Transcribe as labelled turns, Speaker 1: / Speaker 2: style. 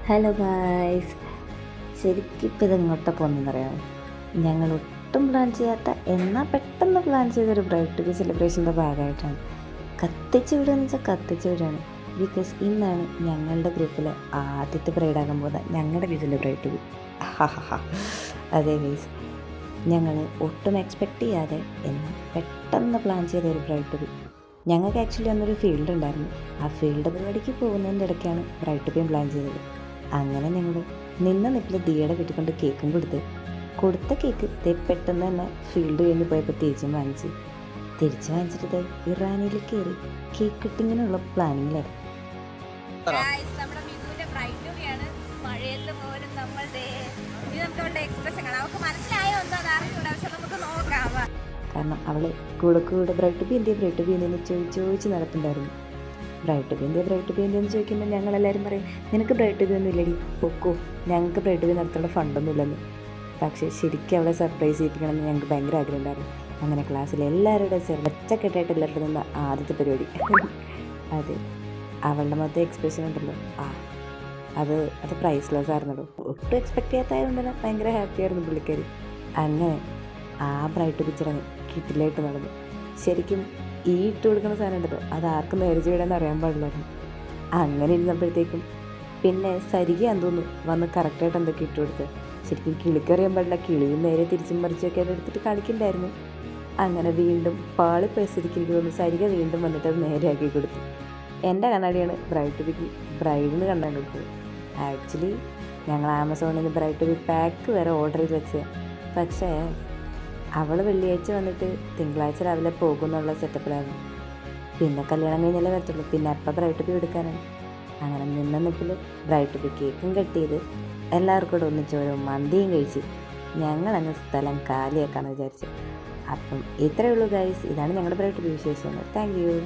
Speaker 1: Hello guys, ശരിക്കും ഇപ്പം ഇതെങ്ങോട്ടാണ് പോകുന്നതെന്നറിയാമോ? ഞങ്ങൾ ഒട്ടും പ്ലാൻ ചെയ്യാത്ത എന്നാൽ പെട്ടെന്ന് പ്ലാൻ ചെയ്തൊരു ബ്രൈഡ് ടു ബി സെലിബ്രേഷൻ്റെ ഭാഗമായിട്ടാണ്. കത്തിച്ച് വിടുകയെന്ന് വെച്ചാൽ കത്തിച്ച് വിടുകയാണ്. ബിക്കോസ് ഇന്നാണ് ഞങ്ങളുടെ ഗ്രൂപ്പിൽ ആദ്യത്തെ ബ്രൈഡാകാൻ പോകുന്നത് ഞങ്ങളുടെ വീട്ടിലെ ബ്രൈഡ് ടു ബി. അതെ ഗൈസ്, ഞങ്ങൾ ഒട്ടും എക്സ്പെക്റ്റ് ചെയ്യാതെ എന്നാൽ പെട്ടെന്ന് പ്ലാൻ ചെയ്ത ഒരു ബ്രൈഡ് ടു ബി. ഞങ്ങൾക്ക് ആക്ച്വലി അന്നൊരു ഫീൽഡ് ഉണ്ടായിരുന്നു. ആ ഫീൽഡ് പരിപാടിക്ക് പോകുന്നതിൻ്റെ ഇടയ്ക്കാണ് ബ്രൈഡ് ടു ബിയും പ്ലാൻ ചെയ്തത്. അങ്ങനെ ഞങ്ങൾ നിന്ന നിപ്പിൽ ദിയയുടെ വീട്ടിൽ കൊണ്ട് കേക്കും കൊടുത്ത കേക്ക് പെട്ടെന്ന് തന്നെ ഫീൽഡ് കഴിഞ്ഞ് പോയപ്പോൾ തിരിച്ച് വാങ്ങിച്ചിട്ട് ഇറാനിൽ കയറി കേക്ക് കട്ടിങ്ങിനുള്ള പ്ലാനിങ്ങിലായിരുന്നു. കാരണം അവൾ കൂടെ ബ്രൈഡ് ടു ബി എന്തെന്ന് ചോദിച്ച് നടപ്പുണ്ടായിരുന്നു. ബ്രൈഡ് ടു ബി എന്തെന്ന് ചോദിക്കുമ്പോൾ ഞങ്ങളെല്ലാവരും പറയും, നിനക്ക് ബ്രൈഡ് ടു ബി ഒന്നും ഇല്ലടി, പൊക്കോ, ഞങ്ങൾക്ക് ബ്രൈഡ് ടു ബി നടത്തേണ്ട ഫണ്ടൊന്നും ഇല്ലെന്ന്. പക്ഷേ ശരിക്കും അവളെ സർപ്രൈസ് ചെയ്യിപ്പിക്കണമെന്ന് ഞങ്ങൾക്ക് ഭയങ്കര ആഗ്രഹം ഉണ്ടായിരുന്നു. അങ്ങനെ ക്ലാസ്സിൽ എല്ലാവരുടെ ഒച്ചക്കെട്ടായിട്ട് എല്ലാവരുടെ നിന്ന് ആദ്യത്തെ പരിപാടി അത് അവളുടെ മൊത്തം എക്സ്പ്രഷൻ ഉണ്ടല്ലോ, അത് പ്രൈസ്ലെസ് ആയിരുന്നല്ലോ. ഒട്ടും എക്സ്പെക്ട് ചെയ്യാത്തതുകൊണ്ട് തന്നെ ഭയങ്കര ഹാപ്പി ആയിരുന്നു പുള്ളിക്കാരി. അങ്ങനെ ആ ബ്രൈഡ് ടു ബി ചടങ്ങ് കിട്ടിലായിട്ട് നടന്നു. ശരിക്കും ഈ ഇട്ട് കൊടുക്കുന്ന സാധനം ഉണ്ടല്ലോ, അത് ആർക്കും നേരെ ചെയ്യണമെന്ന് അറിയാൻ പാടില്ലായിരുന്നു. അങ്ങനെ ഇരുന്നപ്പോഴത്തേക്കും പിന്നെ സരികയാന്ന് തോന്നുന്നു വന്ന് കറക്റ്റായിട്ട് എന്തൊക്കെ ഇട്ട് കൊടുത്ത്. ശരിക്കും കിളിക്കറിയാൻ പാടില്ല, കിളിയും നേരെ തിരിച്ചും മറിച്ചൊക്കെ അത് എടുത്തിട്ട് കളിക്കണ്ടായിരുന്നു. അങ്ങനെ വീണ്ടും പാളി പരിസ്ഥിതിക്ക് തോന്നുന്നു സരിക വീണ്ടും വന്നിട്ട് അത് നേരെയാക്കി കൊടുത്തു. എൻ്റെ കണ്ണാടിയാണ് ബ്രൈഡ് ടു ബിക്ക് ബ്രൈഡിന് കണ്ണാടി കൊടുത്തത്. ആക്ച്വലി ഞങ്ങൾ ആമസോണിൽ നിന്ന് ബ്രൈഡ് ടു ബി പാക്ക് വരെ ഓർഡർ ചെയ്ത് വെച്ചത്. പക്ഷേ അവൾ വെള്ളിയാഴ്ച വന്നിട്ട് തിങ്കളാഴ്ച രാവിലെ പോകുമെന്നുള്ള സെറ്റപ്പിലായിരുന്നു. പിന്നെ കല്യാണം കഴിഞ്ഞാലേ വരത്തുള്ളൂ, പിന്നെ അപ്പം ബ്രൈഡ് ടു ബി എടുക്കാനാണ്. അങ്ങനെ നിന്ന നിപ്പിൽ ബ്രൈഡ് ടു ബി കേക്കും കട്ട് ചെയ്ത് എല്ലാവർക്കും കൂടെ ഒന്നിച്ചോരോ മന്തിയും കഴിച്ച് ഞങ്ങളങ്ങ് സ്ഥലം കാലിയാക്കാമെന്ന് വിചാരിച്ചു. അപ്പം ഇത്രയേ ഉള്ളൂ ഗൈസ്, ഇതാണ് ഞങ്ങളുടെ ബ്രൈഡ് ടു ബി വിശേഷങ്ങൾ. Thank you.